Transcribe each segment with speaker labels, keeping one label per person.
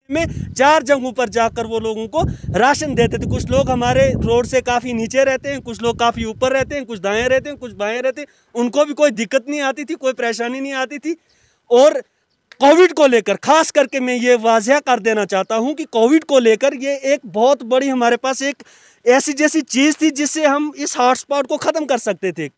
Speaker 1: में 4 जगहों पर जाकर वो लोगों को राशन देते थे। कुछ लोग हमारे रोड से काफ़ी नीचे रहते हैं, कुछ लोग काफ़ी ऊपर रहते हैं, कुछ दाएं रहते हैं, कुछ बाएं रहते हैं। उनको भी कोई दिक्कत नहीं आती थी, कोई परेशानी नहीं आती थी। और कोविड को लेकर खास करके मैं ये वाज़ह कर देना चाहता हूँ कि कोविड को लेकर ये एक बहुत बड़ी हमारे पास एक ऐसी जैसी चीज़ थी जिससे हम इस हॉटस्पॉट को ख़त्म कर सकते थे।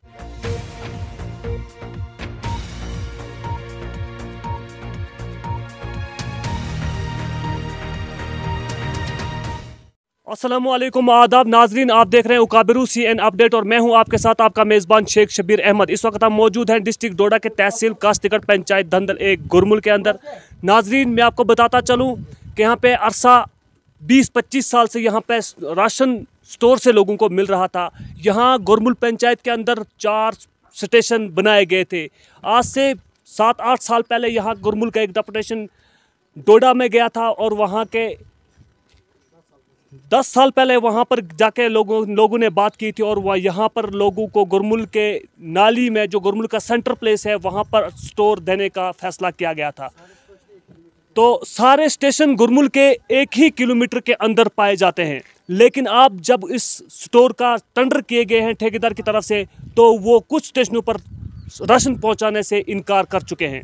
Speaker 2: अस्सलामुअलैकुम आदाब नाजरीन, आप देख रहे हैं उकाबिरू CN अपडेट और मैं हूं आपके साथ आपका मेज़बान शेख शबीर अहमद। इस वक्त हम मौजूद हैं डिस्ट्रिक्ट डोडा के तहसील कास्तिगढ़ पंचायत धंधल एक गुरमुल के अंदर। नाजरीन, मैं आपको बताता चलूं कि यहाँ पे अरसा 20-25 साल से यहाँ पे राशन स्टोर से लोगों को मिल रहा था। यहाँ गुरमुल पंचायत के अंदर 4 स्टेशन बनाए गए थे। आज से 7-8 साल पहले यहाँ गुरमुल का एक डेपुटेशन डोडा में गया था और वहाँ के 10 साल पहले वहाँ पर जाके लोगों ने बात की थी और वह यहाँ पर लोगों को गुरमुल के नाली में, जो गुरमुल का सेंटर प्लेस है, वहाँ पर स्टोर देने का फैसला किया गया था। तो सारे स्टेशन गुरमुल के 1 ही किलोमीटर के अंदर पाए जाते हैं, लेकिन आप जब इस स्टोर का टेंडर किए गए हैं ठेकेदार की तरफ से, तो वो कुछ स्टेशनों पर राशन पहुँचाने से इनकार कर चुके हैं।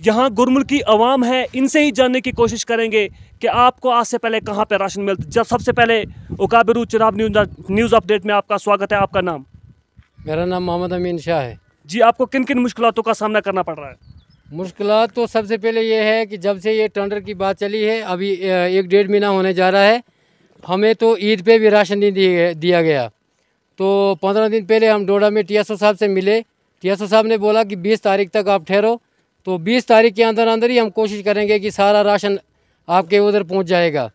Speaker 2: यहाँ गुरमुल की आवाम है, इनसे ही जानने की कोशिश करेंगे कि आपको आज से पहले कहाँ पे राशन मिलता। जब सबसे पहले उकाबिरू चिराब न्यूज़ अपडेट में आपका स्वागत है। आपका नाम?
Speaker 3: मेरा नाम मोहम्मद अमीन शाह है
Speaker 2: जी। आपको किन किन मुश्किलातों का सामना करना पड़ रहा है?
Speaker 3: मुश्किलात तो सबसे पहले ये है कि जब से ये टेंडर की बात चली है, अभी 1-1.5 महीना होने जा रहा है, हमें तो ईद पे भी राशन नहीं दिया गया। तो 15 दिन पहले हम डोडा में TSO साहब से मिले। TSO साहब ने बोला कि 20 तारीख तक आप ठहरो, तो 20 तारीख के अंदर अंदर ही हम कोशिश करेंगे कि सारा राशन आपके उधर पहुंच जाएगा।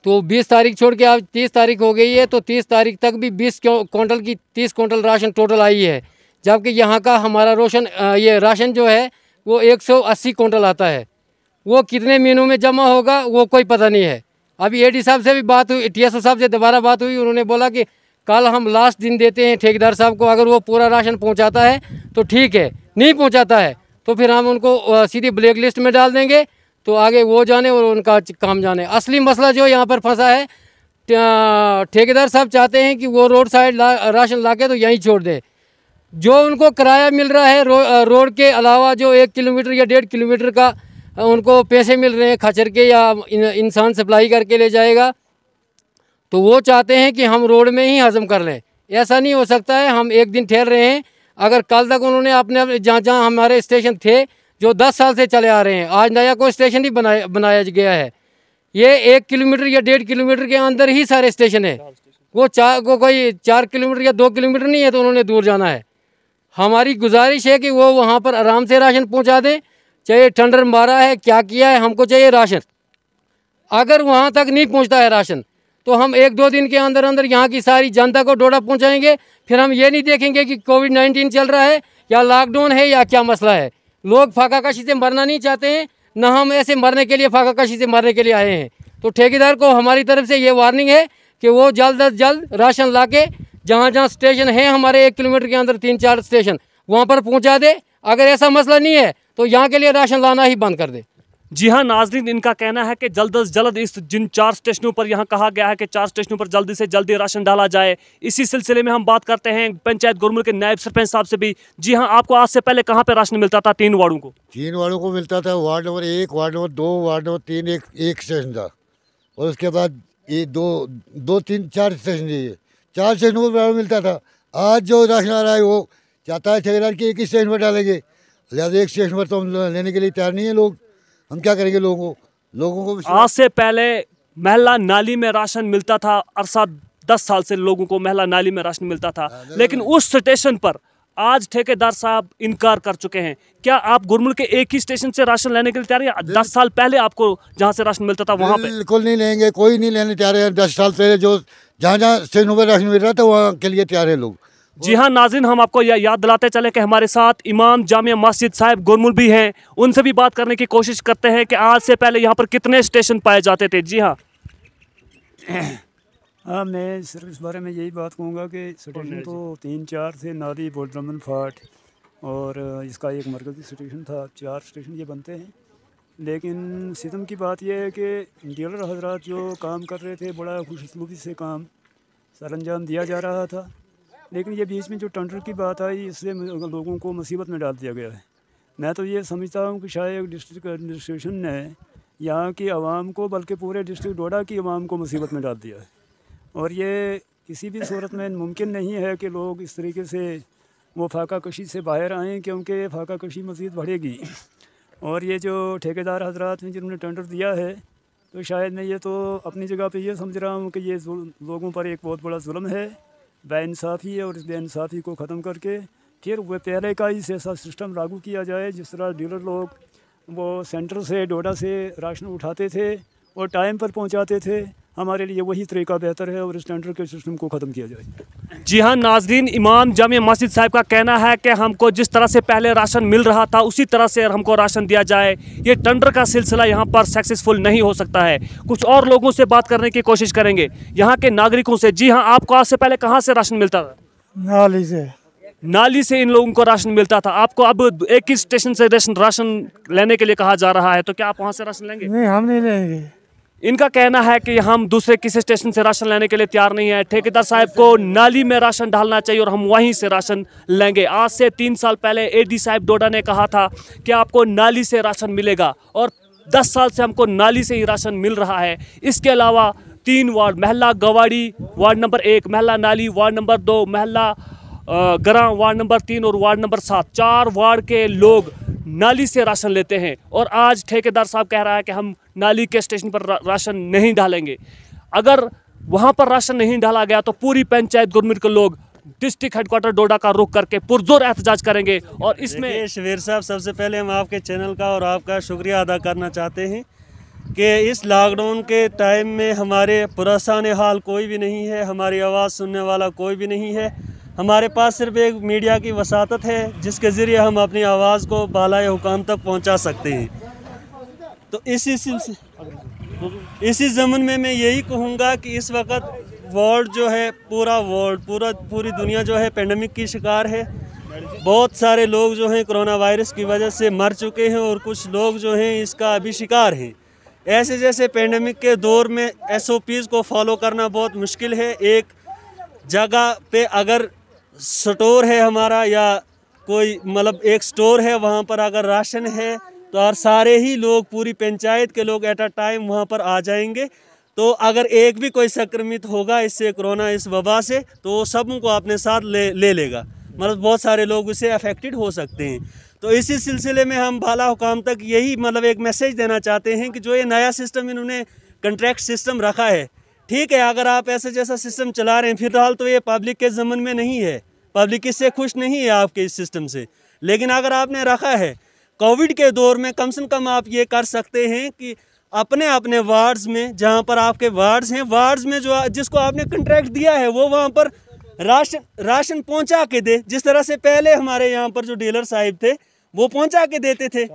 Speaker 3: तो 20 तारीख छोड़ के आज 30 तारीख हो गई है, तो 30 तारीख तक भी 20 क्विंटल की 30 क्विंटल राशन टोटल आई है, जबकि यहाँ का हमारा ये राशन जो है वो 180 क्विंटल आता है। वो कितने महीनों में जमा होगा वो कोई पता नहीं है। अभी AD साहब से भी बात हुई, TSO साहब से दोबारा बात हुई, उन्होंने बोला कि कल हम लास्ट दिन देते हैं ठेकेदार साहब को, अगर वो पूरा राशन पहुँचाता है तो ठीक है, नहीं पहुँचाता है तो फिर हम उनको सीधी ब्लैक लिस्ट में डाल देंगे। तो आगे वो जाने और उनका काम जाने। असली मसला जो यहाँ पर फंसा है, ठेकेदार साहब चाहते हैं कि वो रोड साइड राशन लाके तो यहीं छोड़ दे। जो उनको किराया मिल रहा है रोड के अलावा, जो 1 किलोमीटर या 1.5 किलोमीटर का उनको पैसे मिल रहे हैं खचर के, या इंसान सप्लाई करके ले जाएगा, तो वो चाहते हैं कि हम रोड में ही हज़म कर लें। ऐसा नहीं हो सकता है। हम एक दिन ठहर रहे हैं, अगर कल तक उन्होंने अपने जहाँ हमारे स्टेशन थे जो 10 साल से चले आ रहे हैं, आज नया कोई स्टेशन ही बनाया गया है। ये 1 किलोमीटर या 1.5 किलोमीटर के अंदर ही सारे स्टेशन है। वो कोई 4 किलोमीटर या 2 किलोमीटर नहीं है तो उन्होंने दूर जाना है। हमारी गुजारिश है कि वो वहाँ पर आराम से राशन पहुँचा दें, चाहे टेंडर मारा है क्या किया है, हमको चाहिए राशन। अगर वहाँ तक नहीं पहुँचता है राशन, तो हम 1-2 दिन के अंदर अंदर यहाँ की सारी जनता को डोडा पहुँचाएंगे। फिर हम ये नहीं देखेंगे कि कोविड-19 चल रहा है या लॉकडाउन है या क्या मसला है। लोग फाकाकशी से मरना नहीं चाहते हैं, ना हम ऐसे मरने के लिए फाकाकशी से मरने के लिए आए हैं। तो ठेकेदार को हमारी तरफ से ये वार्निंग है कि वो जल्द अज जल्द राशन लाके जहाँ जहाँ स्टेशन है हमारे 1 किलोमीटर के अंदर 3-4 स्टेशन, वहाँ पर पहुँचा दे। अगर ऐसा मसला नहीं है तो यहाँ के लिए राशन लाना ही बंद कर दे।
Speaker 2: जी हाँ नाजरीन, इनका कहना है कि जल्द से जल्द इस जिन 4 स्टेशनों पर यहाँ कहा गया है कि 4 स्टेशनों पर जल्दी से जल्दी राशन डाला जाए। इसी सिलसिले में हम बात करते हैं पंचायत गुरमुल के नायब सरपंच साहब से भी। जी हाँ, आपको आज से पहले कहाँ पे राशन मिलता था? 3 वार्डों को?
Speaker 4: 3 वार्डों को मिलता था। Ward number 1, ward number 2, ward number 3 एक स्टेशन था, और उसके बाद ये 2-3-4 स्टेशन चाहिए, 4 स्टेशनों को बराबर मिलता था। आज जो राशन आ रहा है वो चाहता है ठेकेदार कि एक ही स्टेशन पर डालेंगे, लिहाजा 1 स्टेशन पर तो हम लेने के लिए तैयार नहीं है लोग। हम क्या करेंगे? लोगों को
Speaker 2: आज से पहले महला नाली में राशन मिलता था। अरसा 10 साल से लोगों को महला नाली में राशन मिलता था, लेकिन उस स्टेशन पर आज ठेकेदार साहब इनकार कर चुके हैं। क्या आप गुरमुल के एक ही स्टेशन से राशन लेने के लिए तैयार हैं? 10 साल पहले आपको जहां से राशन मिलता था वहां पे?
Speaker 4: बिल्कुल नहीं लेंगे, कोई नहीं लेने तैयार है। 10 साल पहले जो जहाँ स्टेशनों पर राशन मिल रहा था वहाँ के लिए तैयार है लोग।
Speaker 2: जी हाँ नाज़रीन, हम आपको याद दिलाते चले कि हमारे साथ इमाम जामिया मस्जिद साहिब गुरमुल भी हैं। उनसे भी बात करने की कोशिश करते हैं कि आज से पहले यहाँ पर कितने स्टेशन पाए जाते थे। जी हाँ।
Speaker 5: हाँ, मैं सिर्फ इस बारे में यही बात कहूँगा कि स्टेशन तो 3-4 थे, नाली, बोडरमन फाट, और इसका एक मरकज़ी स्टेशन था। 4 स्टेशन ये बनते हैं। लेकिन सितम की बात यह है कि डीलर हजरात जो काम कर रहे थे बड़ा खुशसलूकी से काम सरअंजाम दिया जा रहा था, लेकिन ये बीच में जो टेंडर की बात आई इससे लोगों को मुसीबत में डाल दिया गया है। मैं तो ये समझता हूँ कि शायद डिस्ट्रिक्ट एडमिनिस्ट्रेशन ने यहाँ की आवाम को बल्कि पूरे डिस्ट्रिक्ट डोडा की आवाम को मुसीबत में डाल दिया है, और ये किसी भी सूरत में मुमकिन नहीं है कि लोग इस तरीके से वो फाका कशी से बाहर आएँ, क्योंकि फाका कशी मज़ीद बढ़ेगी। और ये जो ठेकेदार हजरात हैं जिन्होंने टेंडर दिया है, तो शायद मैं ये तो अपनी जगह पे ये समझ रहा हूँ कि ये लोगों पर एक बहुत बड़ा जुल्म है, बेइंसाफ़ी है, और इस बेइंसाफ़ी को ख़त्म करके फिर वह पहले का ही ऐसा सिस्टम लागू किया जाए जिस तरह डीलर लोग वो सेंटर से डोडा से राशन उठाते थे और टाइम पर पहुँचाते थे। हमारे लिए वही तरीका बेहतर है और इस टेंडर के सिस्टम को ख़त्म किया जाए।
Speaker 2: जी हाँ नाजरीन, इमाम जामिया मस्जिद साहब का कहना है कि हमको जिस तरह से पहले राशन मिल रहा था उसी तरह से हमको राशन दिया जाए। ये टेंडर का सिलसिला यहाँ पर सक्सेसफुल नहीं हो सकता है। कुछ और लोगों से बात करने की कोशिश करेंगे, यहाँ के नागरिकों से। जी हाँ, आपको आज से पहले कहाँ से राशन मिलता था?
Speaker 6: नाली से।
Speaker 2: नाली से इन लोगों को राशन मिलता था। आपको अब एक ही स्टेशन से राशन लेने के लिए कहा जा रहा है, तो क्या आप वहाँ से राशन लेंगे?
Speaker 6: नहीं, हम नहीं लेंगे।
Speaker 2: इनका कहना है कि हम दूसरे किसी स्टेशन से राशन लेने के लिए तैयार नहीं है। ठेकेदार साहब को नाली में राशन डालना चाहिए और हम वहीं से राशन लेंगे। आज से 3 साल पहले एडी साहब डोडा ने कहा था कि आपको नाली से राशन मिलेगा, और 10 साल से हमको नाली से ही राशन मिल रहा है। इसके अलावा 3 वार्ड, महला गवाड़ी वार्ड नंबर 1, महला नाली वार्ड नंबर 2, महला गरां वार्ड नंबर 3 और वार्ड नंबर 7, 4 वार्ड के लोग नाली से राशन लेते हैं। और आज ठेकेदार साहब कह रहा है कि हम नाली के स्टेशन पर राशन नहीं डालेंगे। अगर वहाँ पर राशन नहीं डाला गया तो पूरी पंचायत गुरमीत के लोग डिस्ट्रिक्ट हेडक्वार्टर डोडा का रुख करके पुरजोर एहतजाज करेंगे। और इसमें
Speaker 1: शबीर साहब, सबसे पहले हम आपके चैनल का और आपका शुक्रिया अदा करना चाहते हैं कि इस लॉकडाउन के टाइम में हमारे पुरसान हाल कोई भी नहीं है, हमारी आवाज़ सुनने वाला कोई भी नहीं है। हमारे पास सिर्फ एक मीडिया की वसातत है जिसके ज़रिए हम अपनी आवाज़ को बालाए हुकाम तक पहुंचा सकते हैं। तो इसी ज़मन में मैं यही कहूँगा कि इस वक्त वर्ल्ड जो है, पूरी दुनिया जो है पेंडेमिक की शिकार है। बहुत सारे लोग जो हैं कोरोना वायरस की वजह से मर चुके हैं और कुछ लोग जो हैं इसका अभी शिकार हैं। ऐसे जैसे पेंडेमिक के दौर में SOPs को फॉलो करना बहुत मुश्किल है। एक जगह पे अगर स्टोर है हमारा, या कोई मतलब एक स्टोर है, वहाँ पर अगर राशन है तो और सारे ही लोग, पूरी पंचायत के लोग एट अ टाइम वहाँ पर आ जाएंगे। तो अगर एक भी कोई संक्रमित होगा इससे, कोरोना इस वबा से, तो वो सबको अपने साथ ले लेगा। मतलब बहुत सारे लोग इससे अफेक्टेड हो सकते हैं। तो इसी सिलसिले में हम बाला हुकाम तक यही मतलब एक मैसेज देना चाहते हैं कि जो ये नया सिस्टम इन्होंने कॉन्ट्रैक्ट सिस्टम रखा है, ठीक है, अगर आप ऐसा जैसा सिस्टम चला रहे हैं, फिलहाल तो ये पब्लिक के ज़मन में नहीं है, पब्लिक इससे खुश नहीं है आपके इस सिस्टम से। लेकिन अगर आपने रखा है कोविड के दौर में, कम से कम आप ये कर सकते हैं कि अपने अपने वार्ड्स में, जहाँ पर आपके वार्ड्स हैं, वार्ड्स में जो जिसको आपने कॉन्ट्रैक्ट दिया है वो वहाँ पर राशन पहुँचा के दे। जिस तरह से पहले हमारे यहाँ पर जो डीलर साहिब थे वो पहुँचा के देते थे।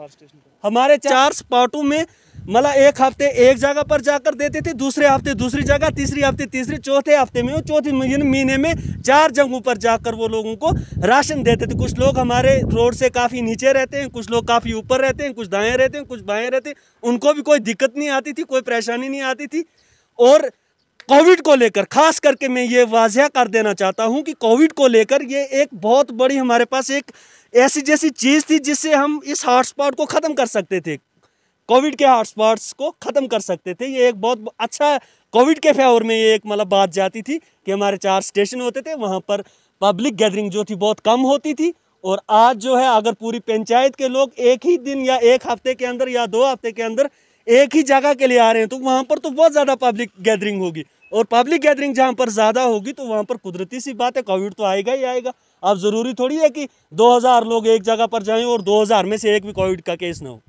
Speaker 1: हमारे 4 स्पॉटों में मतलब एक हफ्ते एक जगह पर जाकर देते थे, दूसरे हफ्ते दूसरी जगह, तीसरी हफ्ते तीसरी, चौथे हफ्ते में, चौथे महीने में 4 जगहों पर जाकर वो लोगों को राशन देते थे। कुछ लोग हमारे रोड से काफ़ी नीचे रहते हैं, कुछ लोग काफ़ी ऊपर रहते हैं, कुछ दाएं रहते हैं, कुछ बाएं रहते हैं। उनको भी कोई दिक्कत नहीं आती थी, कोई परेशानी नहीं आती थी। और कोविड को लेकर ख़ास करके मैं ये वाज़ह कर देना चाहता हूँ कि कोविड को लेकर ये एक बहुत बड़ी हमारे पास एक ऐसी जैसी चीज़ थी जिससे हम इस हॉटस्पॉट को ख़त्म कर सकते थे, कोविड के हॉटस्पॉट्स को ख़त्म कर सकते थे। ये एक बहुत अच्छा कोविड के फेवर में ये एक मतलब बात जाती थी कि हमारे 4 स्टेशन होते थे, वहाँ पर पब्लिक गैदरिंग जो थी बहुत कम होती थी। और आज जो है अगर पूरी पंचायत के लोग एक ही दिन या एक हफ्ते के अंदर या 2 हफ्ते के अंदर एक ही जगह के लिए आ रहे हैं, तो वहाँ पर तो बहुत ज़्यादा पब्लिक गैदरिंग होगी। और पब्लिक गैदरिंग जहाँ पर ज़्यादा होगी तो वहाँ पर कुदरती सी बात है कोविड तो आएगा ही आएगा। अब ज़रूरी थोड़ी है कि 2000 लोग एक जगह पर जाएं और 2000 में से एक भी कोविड का केस ना हो।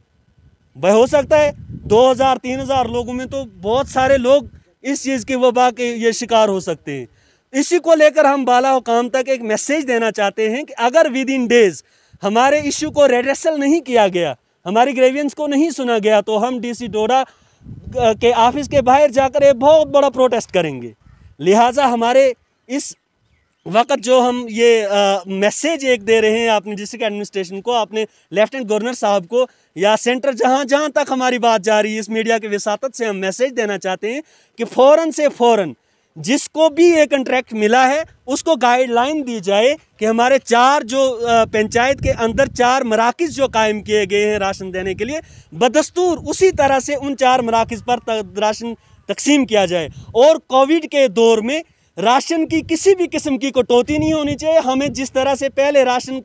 Speaker 1: भाई हो सकता है 2000-3000 लोगों में तो बहुत सारे लोग इस चीज़ की वबा के ये शिकार हो सकते हैं। इसी को लेकर हम बाला हुकाम तक एक मैसेज देना चाहते हैं कि अगर विद इन डेज़ हमारे इशू को रेड्रेसल नहीं किया गया, हमारी ग्रेवियंस को नहीं सुना गया, तो हम DC डोडा के ऑफिस के बाहर जाकर एक बहुत बड़ा प्रोटेस्ट करेंगे। लिहाजा हमारे इस वक्त जो हम ये मैसेज एक दे रहे हैं अपने डिस्ट्रिक्ट एडमिनिस्ट्रेशन को, अपने लेफ्टिनेंट गवर्नर साहब को या सेंटर, जहाँ जहाँ तक हमारी बात जा रही है इस मीडिया के वसातत से हम मैसेज देना चाहते हैं कि फ़ौरन से फ़ौरन जिसको भी ये कंट्रैक्ट मिला है उसको गाइडलाइन दी जाए कि हमारे 4 जो पंचायत के अंदर 4 मराकज़ जो कायम किए गए हैं राशन देने के लिए, बदस्तूर उसी तरह से उन 4 मराकज़ पर राशन तकसीम किया जाए। और कोविड के दौर में राशन की किसी भी किस्म की कटौती नहीं होनी चाहिए। हमें जिस तरह से पहले राशन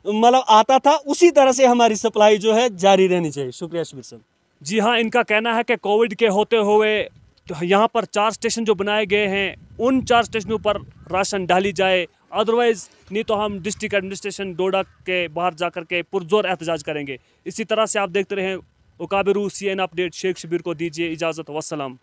Speaker 1: मतलब आता था उसी तरह से हमारी सप्लाई जो है जारी रहनी चाहिए। शुक्रिया शबीर साहब।
Speaker 2: जी हाँ, इनका कहना है कि कोविड के होते हुए तो यहाँ पर 4 स्टेशन जो बनाए गए हैं उन 4 स्टेशनों पर राशन डाली जाए, अदरवाइज़ नहीं तो हम डिस्ट्रिक्ट एडमिनिस्ट्रेशन डोडा के बाहर जाकर के पुरजोर एहतजाज करेंगे। इसी तरह से आप देखते रहें उकाबिरू CN अपडेट। शेख शबीर को दीजिए इजाज़त। वस्सलाम।